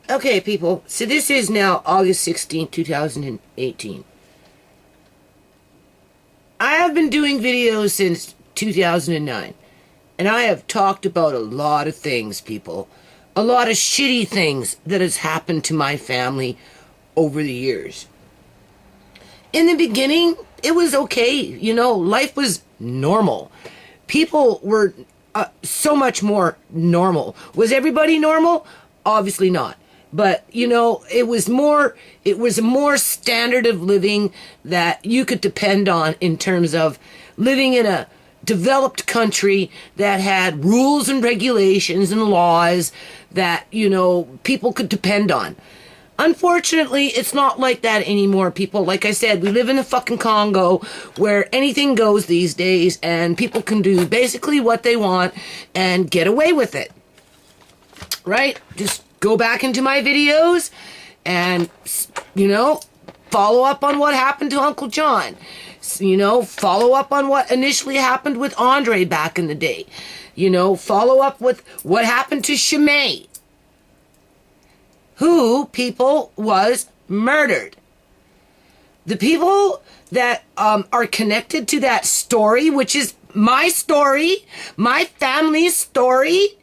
Okay, people, so this is now August 16th, 2018. I have been doing videos since 2009, and I have talked about a lot of things, people. A lot of shitty things that has happened to my family over the years. In the beginning, it was okay. You know, life was normal. People were so much more normal. Was everybody normal? Obviously not. But, you know, it was a more standard of living that you could depend on in terms of living in a developed country that had rules and regulations and laws that, you know, people could depend on. Unfortunately, it's not like that anymore, people. Like I said, we live in the fucking Congo where anything goes these days and people can do basically what they want and get away with it. Right? Just go back into my videos and, you know, follow up on what happened to Uncle John. You know, follow up on what initially happened with Andre back in the day. You know, follow up with what happened to Shimei, who, people, was murdered. The people that are connected to that story, which is my story, my family's story,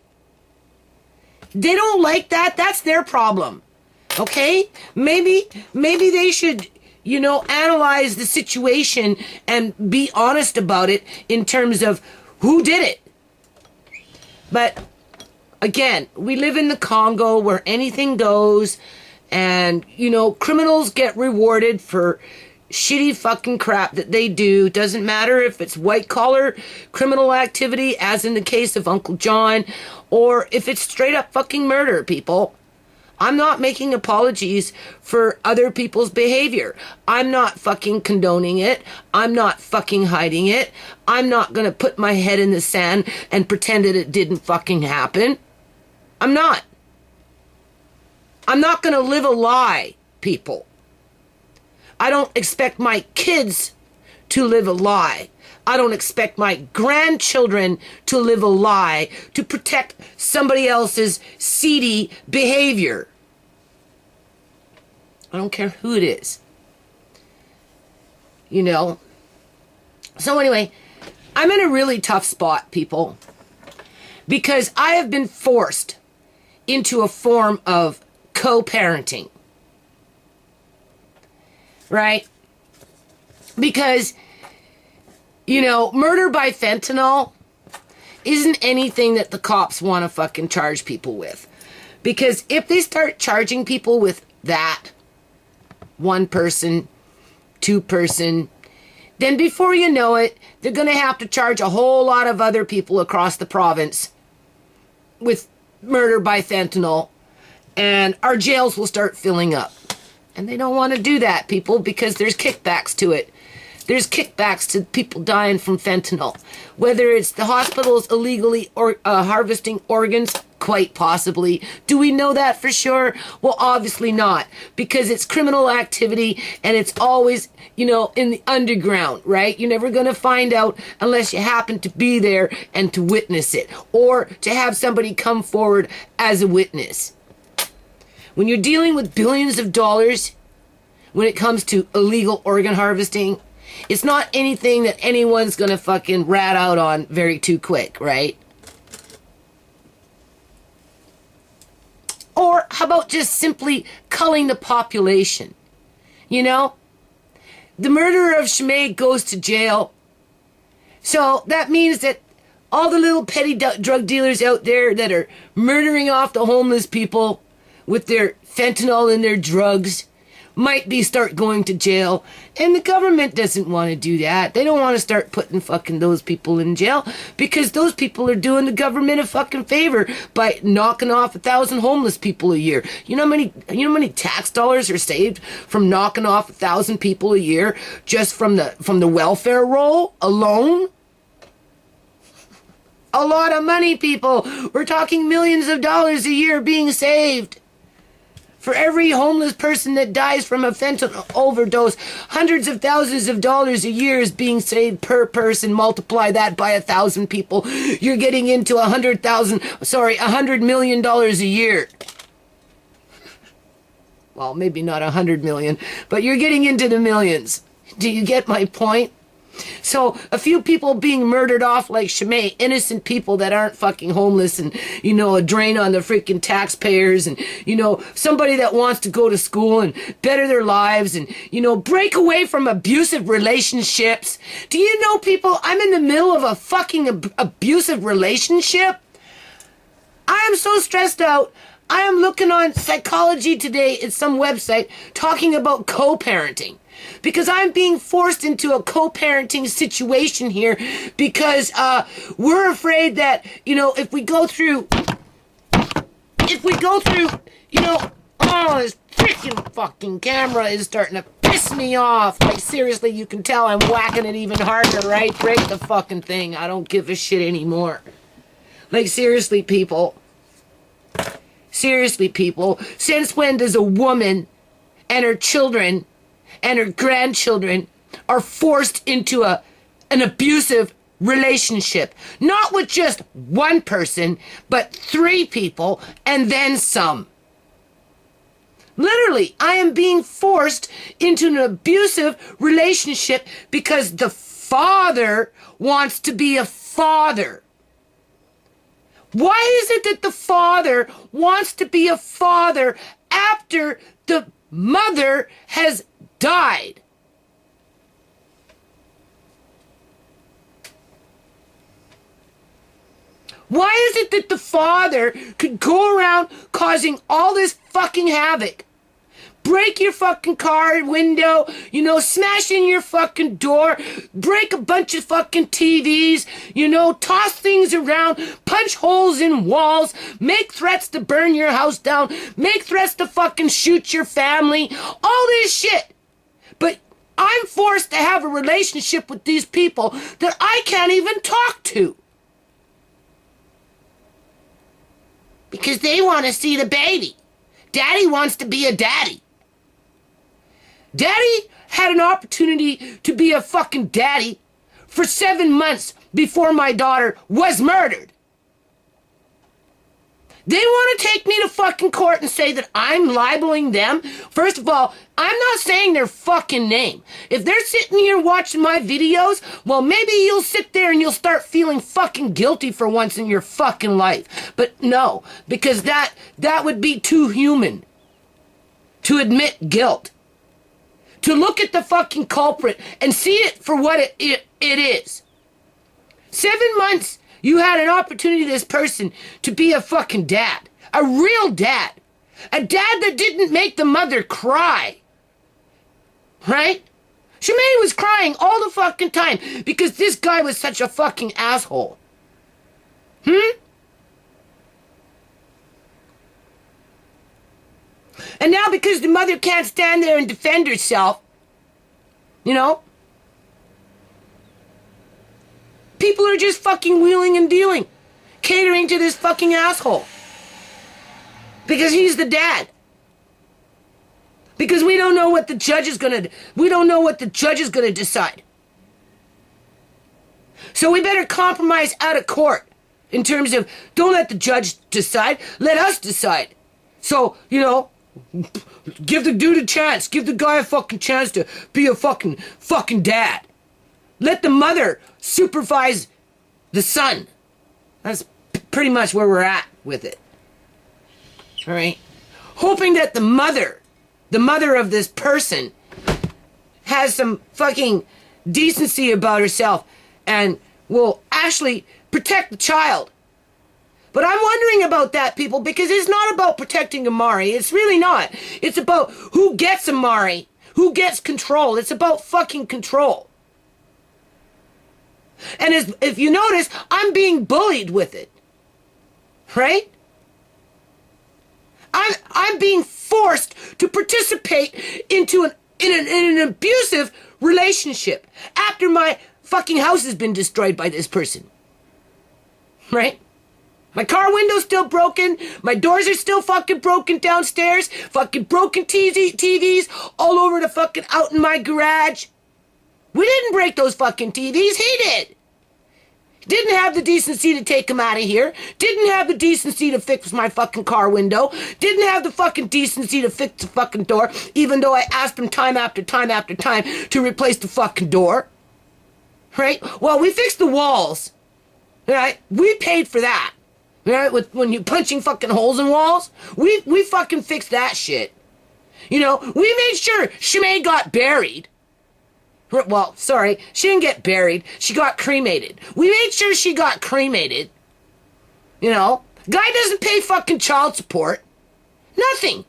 they don't like that. That's their problem. Okay? Maybe they should, you know, analyze the situation and be honest about it in terms of who did it. But again, we live in the Congo where anything goes, and, you know, criminals get rewarded for shitty fucking crap that they do. Doesn't matter if it's white collar criminal activity, as in the case of Uncle John, or if it's straight up fucking murder, people. I'm not making apologies for other people's behavior. I'm not fucking condoning it. I'm not fucking hiding it. I'm not gonna put my head in the sand and pretend that it didn't fucking happen. I'm not. I'm not gonna live a lie, people. I don't expect my kids to live a lie. I don't expect my grandchildren to live a lie to protect somebody else's seedy behavior. I don't care who it is. You know? So anyway, I'm in a really tough spot, people, because I have been forced into a form of co-parenting. Right? Because, you know, murder by fentanyl isn't anything that the cops want to fucking charge people with. Because if they start charging people with that, one person, two person, then before you know it, they're going to have to charge a whole lot of other people across the province with murder by fentanyl, and our jails will start filling up. And they don't want to do that, people, because there's kickbacks to it. There's kickbacks to people dying from fentanyl. Whether it's the hospitals illegally harvesting organs, quite possibly. Do we know that for sure? Well, obviously not, because it's criminal activity and it's always, you know, in the underground, right? You're never going to find out unless you happen to be there and to witness it, or to have somebody come forward as a witness. When you're dealing with billions of dollars, when it comes to illegal organ harvesting, it's not anything that anyone's gonna fucking rat out on very too quick, right? Or how about just simply culling the population? You know? The murderer of Shimei goes to jail. So that means that all the little petty drug dealers out there that are murdering off the homeless people with their fentanyl and their drugs might start going to jail. And the government doesn't want to do that. They don't want to start putting fucking those people in jail, because those people are doing the government a fucking favor by knocking off 1,000 homeless people a year. You know how many tax dollars are saved from knocking off 1,000 people a year just from the welfare roll alone? A lot of money, people. We're talking millions of dollars a year being saved. For every homeless person that dies from a fentanyl overdose, hundreds of thousands of dollars a year is being saved per person. Multiply that by 1,000 people. You're getting into $100 million a year. well, maybe not 100 million, but you're getting into the millions. Do you get my point? So a few people being murdered off like Shimei, innocent people that aren't fucking homeless and, a drain on the freaking taxpayers and, somebody that wants to go to school and better their lives and, break away from abusive relationships. Do you know, people, I'm in the middle of a fucking abusive relationship? I am so stressed out. I am looking on Psychology Today at some website talking about co-parenting. Because I'm being forced into a co-parenting situation here because we're afraid that, if we go through, oh, this freaking fucking camera is starting to piss me off. Like, seriously, you can tell I'm whacking it even harder, right? Break the fucking thing. I don't give a shit anymore. Like, seriously, people. Seriously, people. Since when does a woman and her children and her grandchildren are forced into an abusive relationship? Not with just one person, but 3 people and then some. Literally, I am being forced into an abusive relationship because the father wants to be a father. Why is it that the father wants to be a father after the mother has died? Why is it that the father could go around causing all this fucking havoc? Break your fucking car window, smash in your fucking door, break a bunch of fucking TVs, toss things around, punch holes in walls, make threats to burn your house down, make threats to fucking shoot your family, all this shit. But I'm forced to have a relationship with these people that I can't even talk to. Because they want to see the baby. Daddy wants to be a daddy. Daddy had an opportunity to be a fucking daddy for 7 months before my daughter was murdered. They want to take me to fucking court and say that I'm libeling them. First of all, I'm not saying their fucking name. If they're sitting here watching my videos, well, maybe you'll sit there and you'll start feeling fucking guilty for once in your fucking life. But no, because that would be too human to admit guilt. To look at the fucking culprit and see it for what it is. 7 months, you had an opportunity, this person, to be a fucking dad. A real dad. A dad that didn't make the mother cry. Right? Shimei was crying all the fucking time because this guy was such a fucking asshole. And now because the mother can't stand there and defend herself, people are just fucking wheeling and dealing, catering to this fucking asshole. Because he's the dad. Because we don't know what the judge is gonna decide. So we better compromise out of court in terms of don't let the judge decide, let us decide. So, give the dude a chance. Give the guy a fucking chance to be a fucking dad. Let the mother supervise the son. That's pretty much where we're at with it. All right? Hoping that the mother of this person has some fucking decency about herself and will actually protect the child. But I'm wondering about that, people, because it's not about protecting Amari. It's really not. It's about who gets Amari, who gets control. It's about fucking control. And if you notice, I'm being bullied with it. Right? I'm being forced to participate in an abusive relationship after my fucking house has been destroyed by this person. Right? My car window's still broken. My doors are still fucking broken downstairs. Fucking broken TVs all over the fucking out in my garage. We didn't break those fucking TVs. He did. Didn't have the decency to take him out of here. Didn't have the decency to fix my fucking car window. Didn't have the fucking decency to fix the fucking door, even though I asked him time after time after time to replace the fucking door. Right? Well, we fixed the walls. Right? We paid for that. Right? When you punching fucking holes in walls, we fucking fixed that shit. You know, we made sure Shimei got buried. Well, sorry, she didn't get buried. She got cremated. We made sure she got cremated. You know, guy doesn't pay fucking child support. Nothing.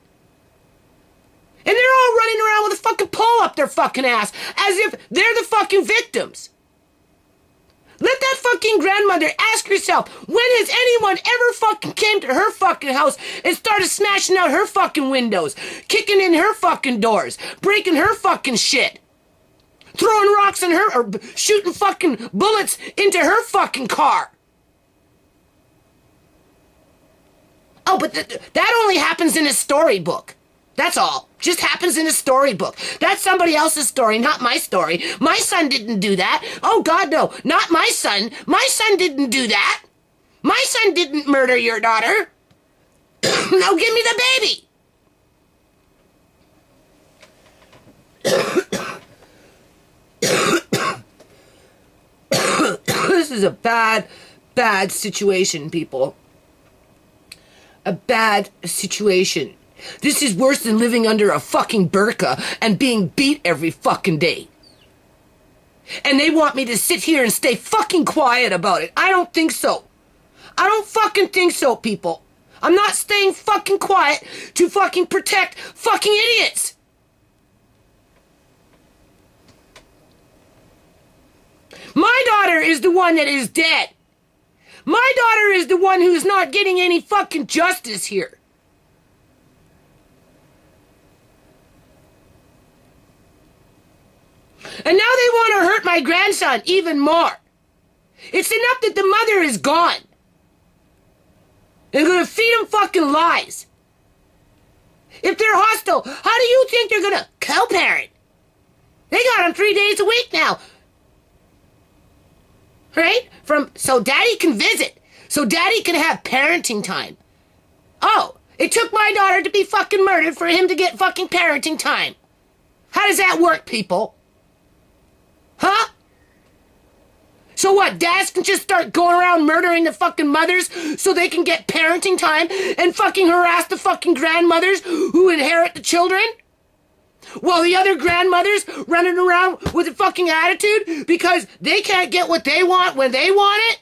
And they're all running around with a fucking pole up their fucking ass as if they're the fucking victims. Let that fucking grandmother ask herself, when has anyone ever fucking came to her fucking house and started smashing out her fucking windows, kicking in her fucking doors, breaking her fucking shit, throwing rocks in her, or shooting fucking bullets into her fucking car? Oh, but that only happens in a storybook. That's all. Just happens in a storybook. That's somebody else's story, not my story. My son didn't do that. Oh, God, no. Not my son. My son didn't do that. My son didn't murder your daughter. Now give me the baby. This is a bad, bad situation, people. A bad situation. This is worse than living under a fucking burka and being beat every fucking day. And they want me to sit here and stay fucking quiet about it. I don't think so. I don't fucking think so, people. I'm not staying fucking quiet to fucking protect fucking idiots. My daughter is the one that is dead. My daughter is the one who's not getting any fucking justice here. And now they want to hurt my grandson even more. It's enough that the mother is gone. They're going to feed him fucking lies. If they're hostile, how do you think they're going to co-parent? They got him 3 days a week now. Right? So daddy can visit. So daddy can have parenting time. Oh, it took my daughter to be fucking murdered for him to get fucking parenting time. How does that work, people? Huh? So what, dads can just start going around murdering the fucking mothers so they can get parenting time and fucking harass the fucking grandmothers who inherit the children? While the other grandmothers running around with a fucking attitude because they can't get what they want when they want it?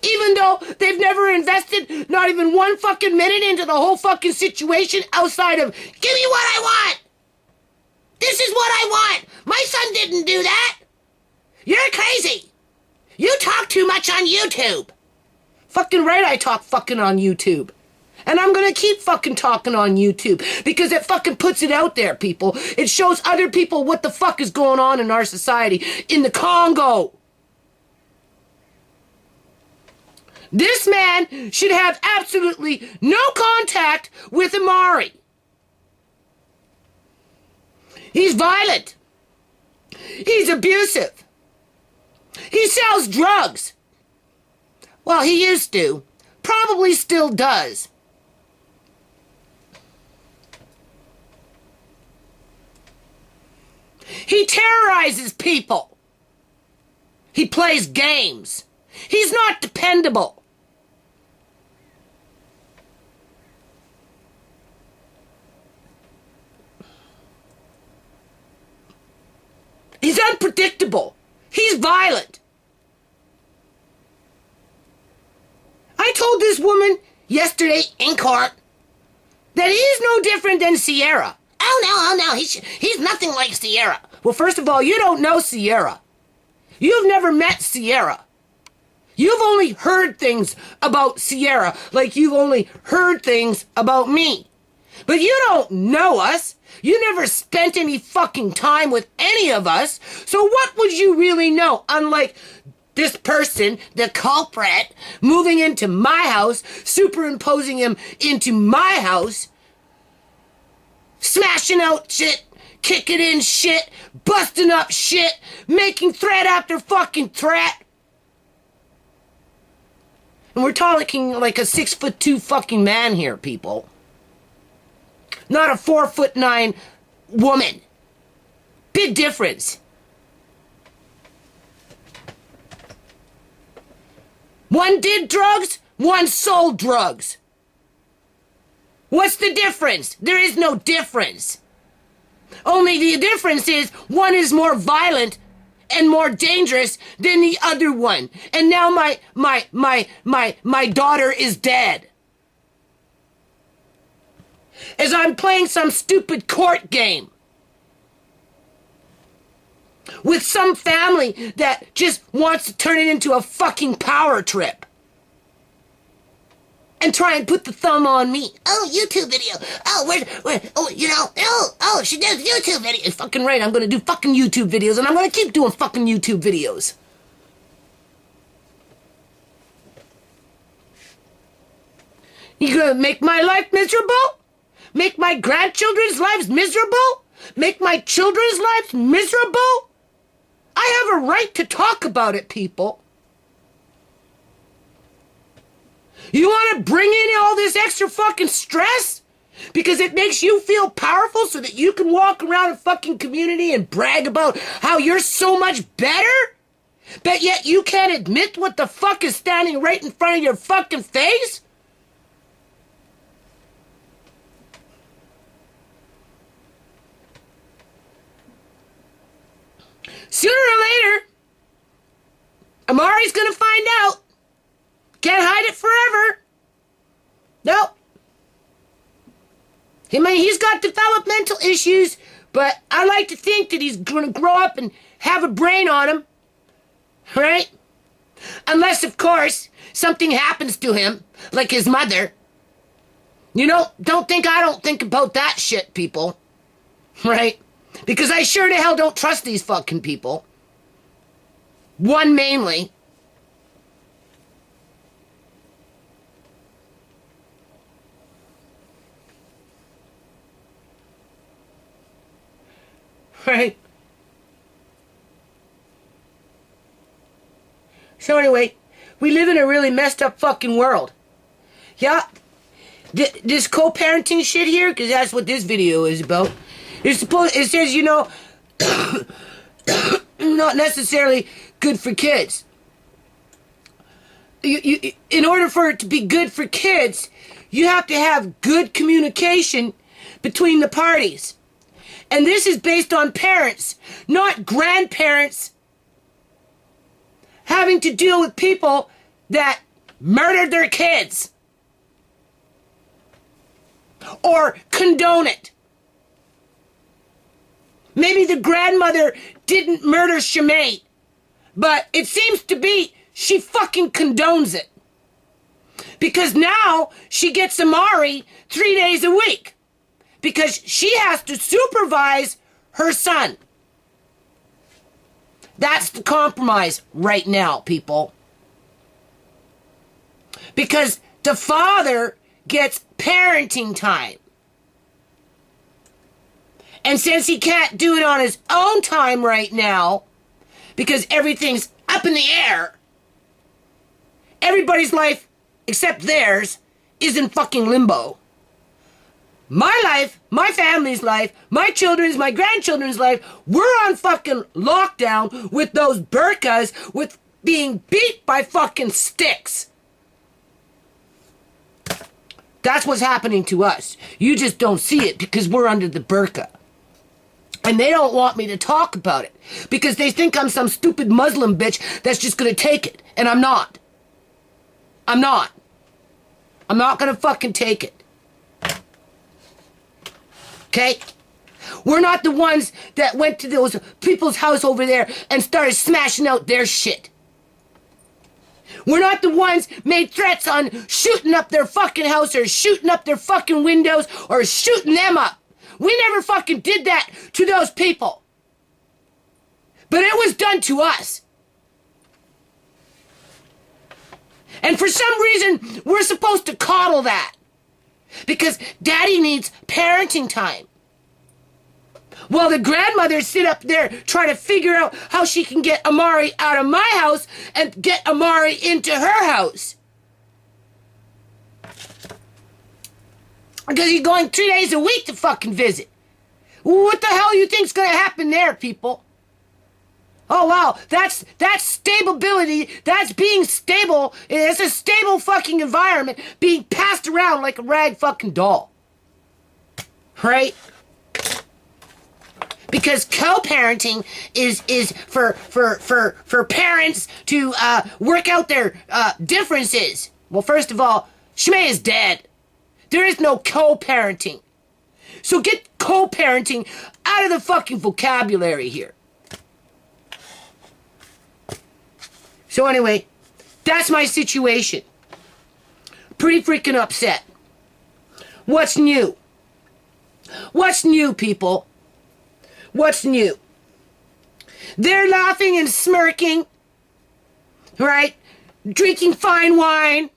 Even though they've never invested not even one fucking minute into the whole fucking situation outside of, give me what I want! This is what I want! My son didn't do that! You're crazy! You talk too much on YouTube! Fucking right I talk fucking on YouTube. And I'm gonna keep fucking talking on YouTube because it fucking puts it out there, people. It shows other people what the fuck is going on in our society in the Congo. This man should have absolutely no contact with Amari. He's violent. He's abusive. He sells drugs. Well, he used to. Probably still does. He terrorizes people. He plays games. He's not dependable. He's unpredictable. He's violent. I told this woman yesterday in court that he's no different than Sierra. Oh no, he's nothing like Sierra. Well, first of all, you don't know Sierra. You've never met Sierra. You've only heard things about Sierra like you've only heard things about me. But you don't know us. You never spent any fucking time with any of us. So what would you really know? Unlike this person, the culprit, moving into my house, superimposing him into my house, smashing out shit, kicking in shit, busting up shit, making threat after fucking threat. And we're talking like a 6'2" fucking man here, people. Not a 4'9" woman. Big difference. One did drugs, one sold drugs. What's the difference? There is no difference. Only the difference is one is more violent and more dangerous than the other one. And now my daughter is dead. As I'm playing some stupid court game with some family that just wants to turn it into a fucking power trip. And try and put the thumb on me. Oh, YouTube video. Oh, she does YouTube videos. Fucking right, I'm gonna do fucking YouTube videos, and I'm gonna keep doing fucking YouTube videos. You gonna make my life miserable? Make my grandchildren's lives miserable? Make my children's lives miserable? I have a right to talk about it, people. You want to bring in all this extra fucking stress? Because it makes you feel powerful so that you can walk around a fucking community and brag about how you're so much better? But yet you can't admit what the fuck is standing right in front of your fucking face? Sooner or later, Amari's gonna find out. Can't hide it forever. Nope. I mean, he's got developmental issues, but I like to think that he's going to grow up and have a brain on him. Right? Unless, of course, something happens to him, like his mother. You know, I don't think about that shit, people. Right? Because I sure to hell don't trust these fucking people. One mainly. Right? So anyway, we live in a really messed up fucking world. Yeah? This co-parenting shit here, because that's what this video is about. It says, you know, not necessarily good for kids. In order for it to be good for kids, you have to have good communication between the parties. And this is based on parents, not grandparents, having to deal with people that murdered their kids. Or condone it. Maybe the grandmother didn't murder Shemay, but it seems to be she fucking condones it. Because now she gets Amari 3 days a week. Because she has to supervise her son. That's the compromise right now, people. Because the father gets parenting time. And since he can't do it on his own time right now, because everything's up in the air, everybody's life, except theirs, is in fucking limbo. My life, my family's life, my children's, my grandchildren's life, we're on fucking lockdown with those burkas, with being beat by fucking sticks. That's what's happening to us. You just don't see it because we're under the burka. And they don't want me to talk about it because they think I'm some stupid Muslim bitch that's just gonna take it. And I'm not. I'm not. I'm not gonna fucking take it. Okay? We're not the ones that went to those people's house over there and started smashing out their shit. We're not the ones made threats on shooting up their fucking house or shooting up their fucking windows or shooting them up. We never fucking did that to those people. But it was done to us. And for some reason, we're supposed to coddle that. Because daddy needs parenting time. While the grandmother sit up there trying to figure out how she can get Amari out of my house and get Amari into her house. Because he's going 3 days a week to fucking visit. What the hell you think's gonna happen there, people? Oh wow, that's stability, that's being stable. It's a stable fucking environment being passed around like a rag fucking doll. Right? Because co-parenting is for parents to work out their differences. Well, first of all, Shmay is dead. There is no co-parenting. So get co-parenting out of the fucking vocabulary here. So anyway, that's my situation. Pretty freaking upset. What's new? What's new, people? What's new? They're laughing and smirking, right? Drinking fine wine,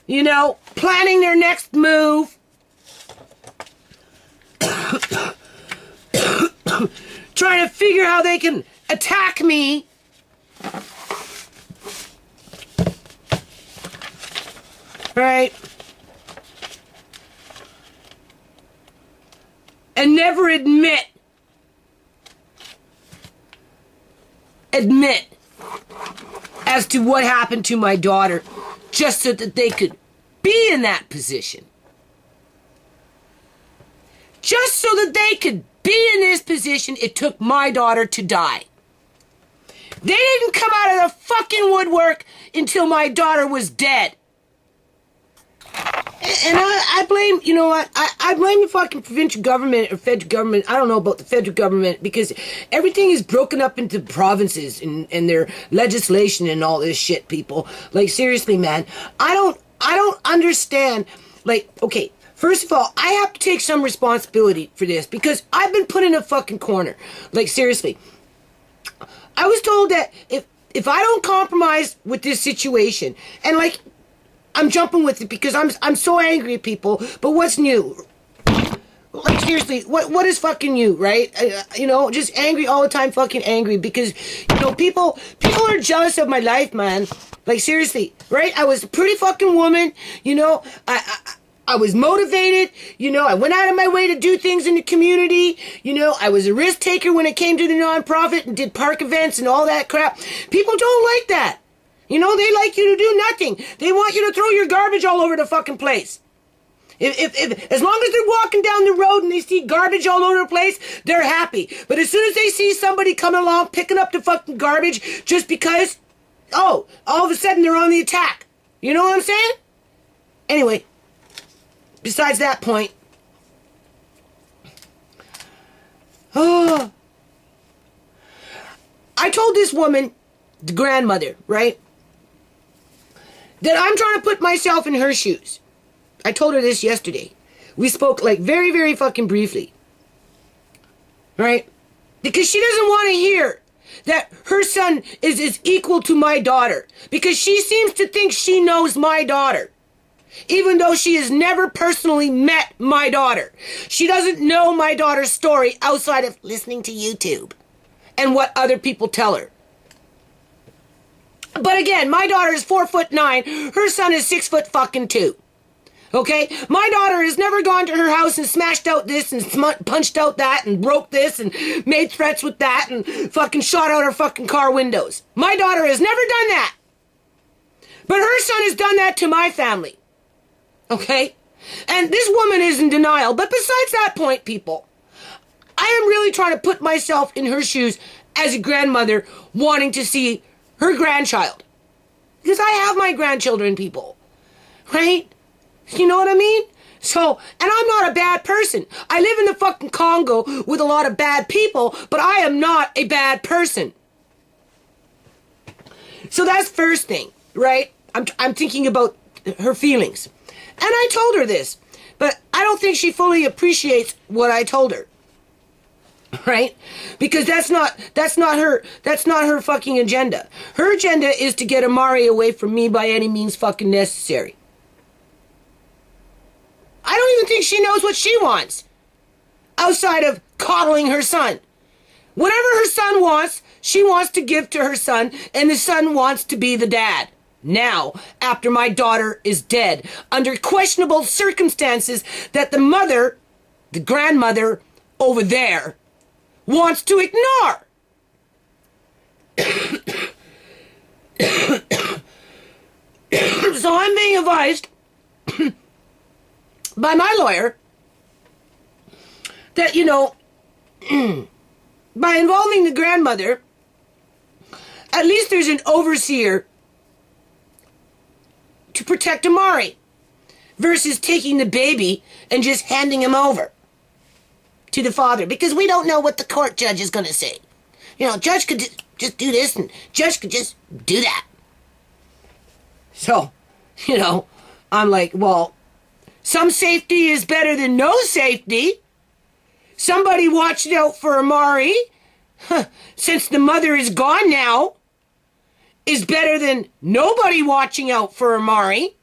you know, planning their next move. Trying to figure how they can attack me. Right? And never admit as to what happened to my daughter, just so that they could be in that position. Just so that they could be in this position, it took my daughter to die. They didn't come out of the fucking woodwork until my daughter was dead. And I blame, you know what, I blame the fucking provincial government or federal government. I don't know about the federal government, because everything is broken up into provinces and their legislation and all this shit, people. Like, seriously, man, I don't understand. Like, okay, first of all, I have to take some responsibility for this, because I've been put in a fucking corner. Like, seriously. I was told that if I don't compromise with this situation, and like, I'm jumping with it because I'm so angry at people. But what's new? Like, seriously, what is fucking new, right? You know, just angry all the time, fucking angry, because, you know, people are jealous of my life, man. Like, seriously, right? I was a pretty fucking woman, you know. I was motivated, you know. I went out of my way to do things in the community, you know. I was a risk taker when it came to the nonprofit and did park events and all that crap. People don't like that. You know, they like you to do nothing. They want you to throw your garbage all over the fucking place. As long as they're walking down the road and they see garbage all over the place, they're happy. But as soon as they see somebody coming along picking up the fucking garbage just because, oh, all of a sudden they're on the attack. You know what I'm saying? Anyway, besides that point, I told this woman, the grandmother, right, that I'm trying to put myself in her shoes. I told her this yesterday. We spoke like very, very fucking briefly. Right? Because she doesn't want to hear that her son is equal to my daughter. Because she seems to think she knows my daughter. Even though she has never personally met my daughter. She doesn't know my daughter's story outside of listening to YouTube and what other people tell her. But again, my daughter is 4'9", her son is 6'2". Okay? My daughter has never gone to her house and smashed out this and punched out that and broke this and made threats with that and fucking shot out her fucking car windows. My daughter has never done that. But her son has done that to my family. Okay? And this woman is in denial. But besides that point, people, I am really trying to put myself in her shoes as a grandmother wanting to see her grandchild. Because I have my grandchildren, people. Right? You know what I mean? So, and I'm not a bad person. I live in the fucking Congo with a lot of bad people, but I am not a bad person. So that's first thing, right? I'm thinking about her feelings. And I told her this, but I don't think she fully appreciates what I told her. Right? Because that's not her fucking agenda. Her agenda is to get Amari away from me by any means fucking necessary. I don't even think she knows what she wants. outside of coddling her son. Whatever her son wants, she wants to give to her son, and the son wants to be the dad. Now, after my daughter is dead, under questionable circumstances that the mother, the grandmother over there, wants to ignore. So I'm being advised by my lawyer that, by involving the grandmother, at least there's an overseer to protect Amari versus taking the baby and just handing him over to the father, because we don't know what the court judge is going to say. Judge could just do this and judge could just do that. So, I'm like, well, some safety is better than no safety. Somebody watched out for Amari, since the mother is gone now, is better than nobody watching out for Amari.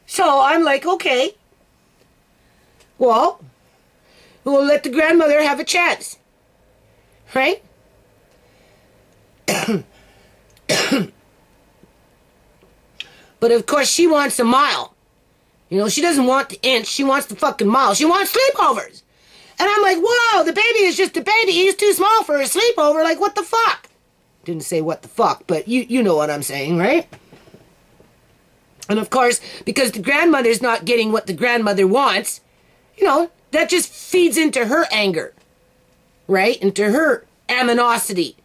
So I'm like, okay, well, we'll let the grandmother have a chance, right? But of course she wants a mile. She doesn't want the inch, she wants the fucking mile. She wants sleepovers. And I'm like, whoa, the baby is just a baby. He's too small for a sleepover. Like, what the fuck? Didn't say what the fuck, but you know what I'm saying, right? And of course, because the grandmother's not getting what the grandmother wants, that just feeds into her anger, right? Into her animosity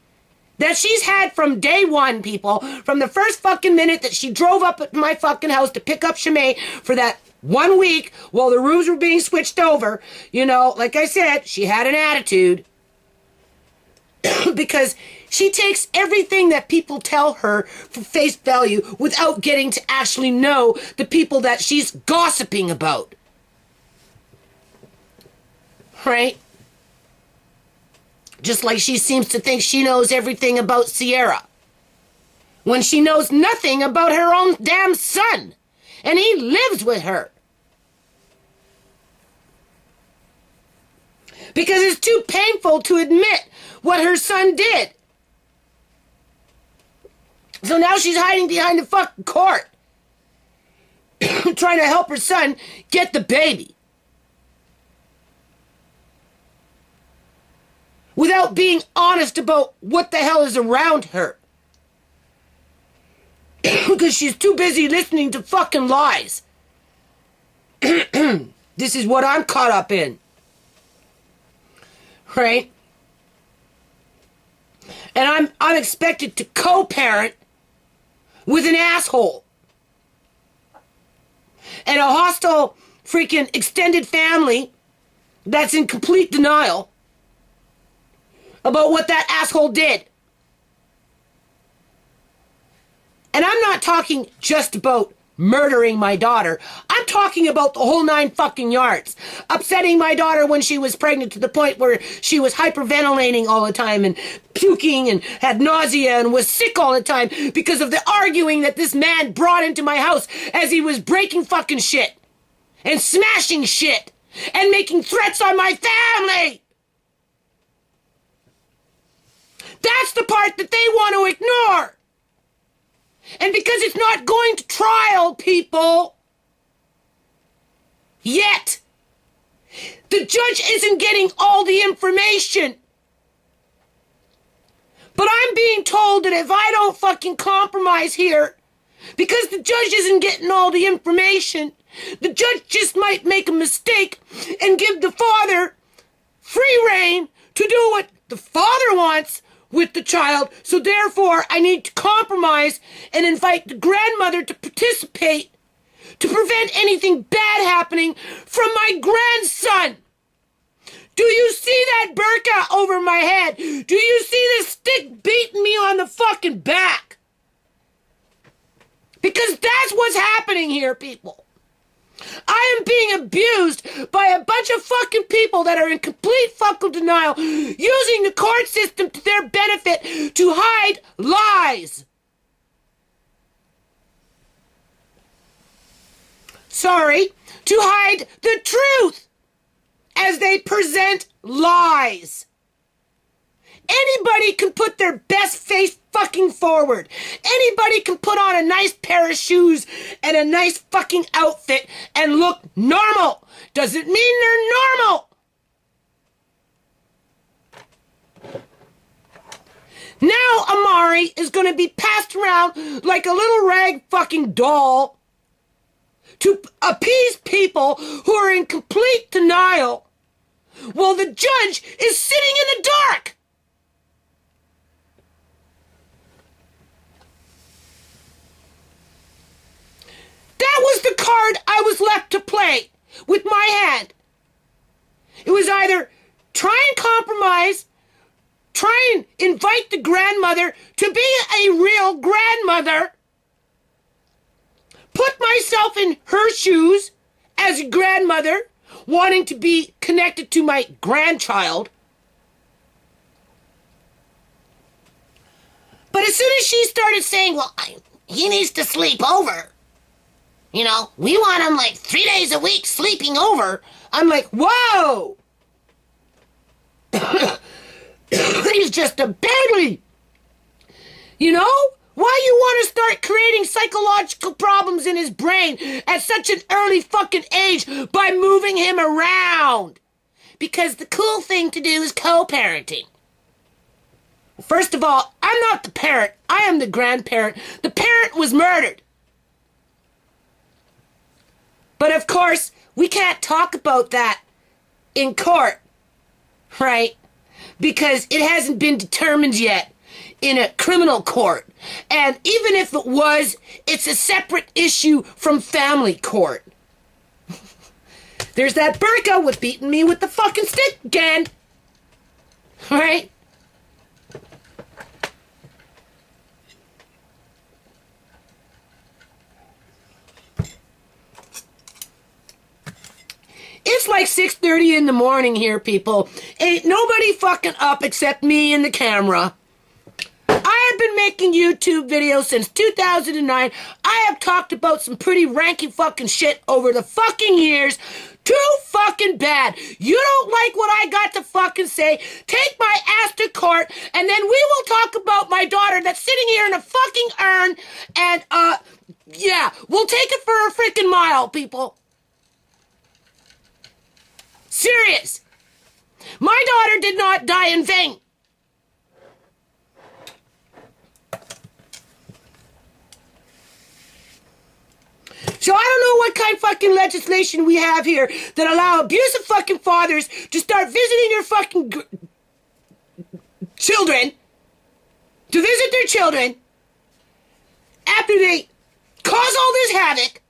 that she's had from day one, people. From the first fucking minute that she drove up at my fucking house to pick up Shimei for that 1 week while the rooms were being switched over. Like I said, she had an attitude. Because she takes everything that people tell her for face value without getting to actually know the people that she's gossiping about. Right? Just like she seems to think she knows everything about Sierra, when she knows nothing about her own damn son, and he lives with her. Because it's too painful to admit what her son did. So now she's hiding behind the fucking court, trying to help her son get the baby, without being honest about what the hell is around her. Because she's too busy listening to fucking lies. This is what I'm caught up in. Right? And I'm expected to co-parent with an asshole. And a hostile freaking extended family that's in complete denial about what that asshole did. And I'm not talking just about murdering my daughter. I'm talking about the whole 9 fucking yards. Upsetting my daughter when she was pregnant to the point where she was hyperventilating all the time and puking and had nausea and was sick all the time because of the arguing that this man brought into my house as he was breaking fucking shit and smashing shit and making threats on my family. That's the part that they want to ignore. And because it's not going to trial, people, yet, the judge isn't getting all the information. But I'm being told that if I don't fucking compromise here, because the judge isn't getting all the information, the judge just might make a mistake and give the father free rein to do what the father wants with the child. So therefore, I need to compromise and invite the grandmother to participate to prevent anything bad happening from my grandson. Do you see that burqa over my head? Do you see the stick beating me on the fucking back? Because that's what's happening here, people. I am being abused by a bunch of fucking people that are in complete fucking denial, using the court system to their benefit to hide lies. to hide the truth as they present lies. Anybody can put their best face fucking forward. Anybody can put on a nice pair of shoes and a nice fucking outfit and look normal. Doesn't mean they're normal. Now Amari is going to be passed around like a little rag fucking doll to appease people who are in complete denial while the judge is sitting in the dark. That was the card I was left to play with my hand. It was either try and compromise, try and invite the grandmother to be a real grandmother, put myself in her shoes as a grandmother, wanting to be connected to my grandchild. But as soon as she started saying, well, he needs to sleep over. You know, we want him like 3 days a week sleeping over. I'm like, whoa! He's just a baby! You know? Why you want to start creating psychological problems in his brain at such an early fucking age by moving him around? Because the cool thing to do is co-parenting. First of all, I'm not the parent. I am the grandparent. The parent was murdered. But of course, we can't talk about that in court, right? Because it hasn't been determined yet in a criminal court. And even if it was, it's a separate issue from family court. There's that Burka with beating me with the fucking stick again. Right? It's like 6:30 in the morning here, people. Ain't nobody fucking up except me and the camera. I have been making YouTube videos since 2009. I have talked about some pretty ranky fucking shit over the fucking years. Too fucking bad. You don't like what I got to fucking say, take my ass to court, and then we will talk about my daughter that's sitting here in a fucking urn, and, yeah, we'll take it for a freaking mile, people. Serious. My daughter did not die in vain. So I don't know what kind of fucking legislation we have here that allow abusive fucking fathers to start visiting their fucking children, to visit their children after they cause all this havoc,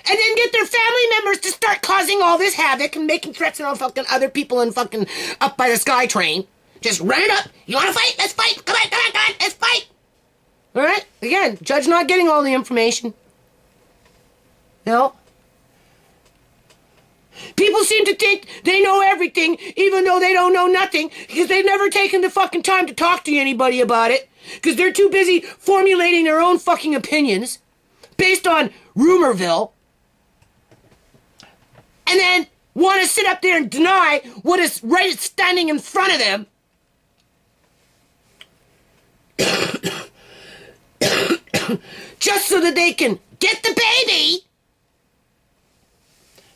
and then get their family members to start causing all this havoc and making threats on fucking other people and fucking up by the sky train. Just run it up. You want to fight? Let's fight. Come on, come on, come on. Let's fight. All right? Again, judge not getting all the information. No. People seem to think they know everything, even though they don't know nothing, because they've never taken the fucking time to talk to anybody about it, because they're too busy formulating their own fucking opinions based on Rumorville, and then want to sit up there and deny what is right standing in front of them. Just so that they can get the baby.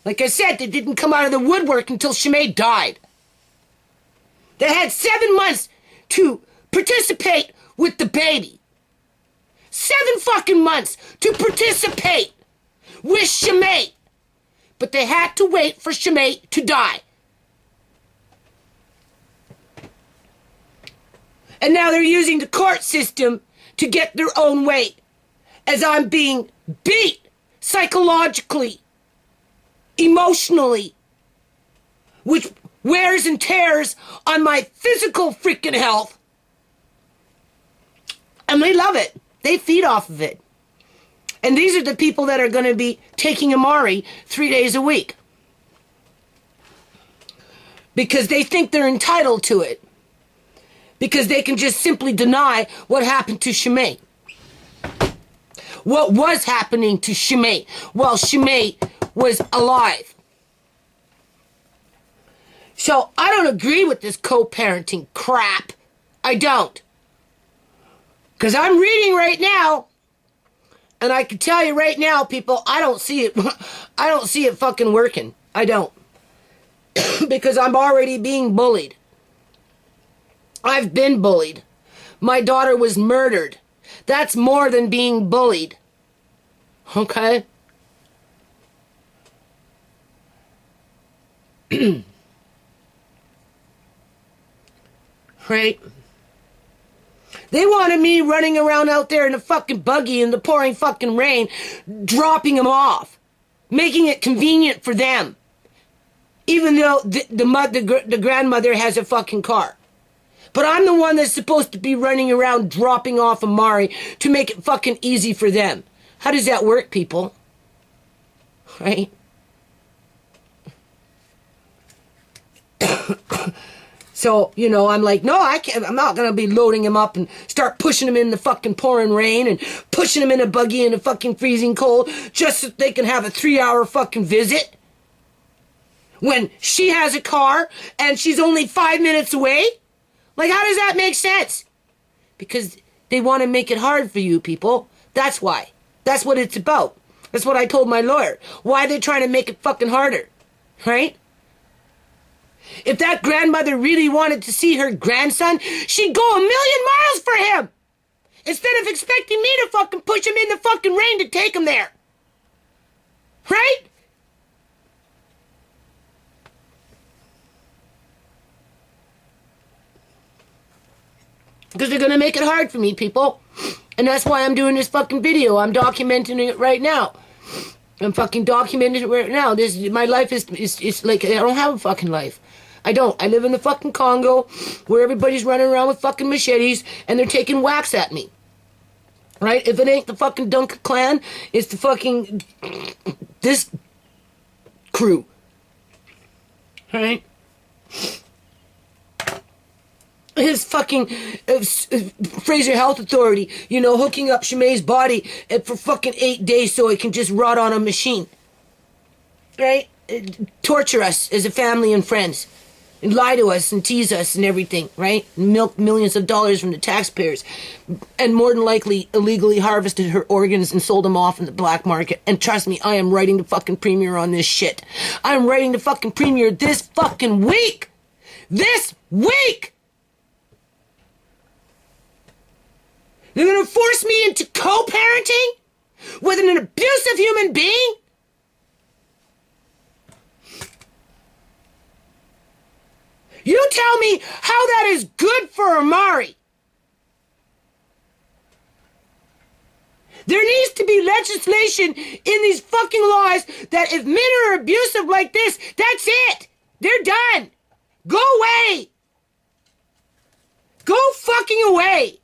Like I said, they didn't come out of the woodwork until Shimei died. They had 7 months to participate with the baby. 7 fucking months to participate with Shimei. But they had to wait for Shimei to die. And now they're using the court system to get their own way, as I'm being beat psychologically, emotionally, which wears and tears on my physical freaking health. And they love it. They feed off of it. And these are the people that are going to be taking Amari 3 days a week. Because they think they're entitled to it. Because they can just simply deny what happened to Shimei. what was happening to Shimei while Shimei was alive. So I don't agree with this co-parenting crap. I don't. Because I'm reading right now, and I can tell you right now, people, I don't see it. I don't see it fucking working. I don't. Because I'm already being bullied. I've been bullied. My daughter was murdered. That's more than being bullied. Okay? Right? They wanted me running around out there in a fucking buggy in the pouring fucking rain, dropping them off, making it convenient for them. Even though the grandmother has a fucking car. But I'm the one that's supposed to be running around dropping off Amari to make it fucking easy for them. How does that work, people? Right? So, you know, I'm like, no, I can't. I'm not going to be loading him up and start pushing him in the fucking pouring rain and pushing him in a buggy in the fucking freezing cold just so they can have a 3-hour fucking visit. When she has a car and she's only 5 minutes away? Like, how does that make sense? Because they want to make it hard for you people. That's why. That's what it's about. That's what I told my lawyer. Why are they trying to make it fucking harder? Right? If that grandmother really wanted to see her grandson, she'd go 1,000,000 miles for him. Instead of expecting me to fucking push him in the fucking rain to take him there. Right? Because they're going to make it hard for me, people. And that's why I'm doing this fucking video. I'm documenting it right now. I'm fucking documenting it right now. My life is like, I don't have a fucking life. I don't. I live in the fucking Congo where everybody's running around with fucking machetes and they're taking whacks at me. Right? If it ain't the fucking Dunker clan, it's the fucking this crew. Right? His fucking Fraser Health Authority, you know, hooking up Shimei's body for fucking 8 days so it can just rot on a machine. Right? Torture us as a family and friends. And lie to us and tease us and everything, right? Milk millions of dollars from the taxpayers. And more than likely illegally harvested her organs and sold them off in the black market. And trust me, I am writing the fucking premiere on this shit. I'm writing the fucking premiere this fucking week! This week! They're gonna force me into co-parenting with an abusive human being? You tell me how that is good for Amari. There needs to be legislation in these fucking laws that if men are abusive like this, that's it. They're done. Go away. Go fucking away.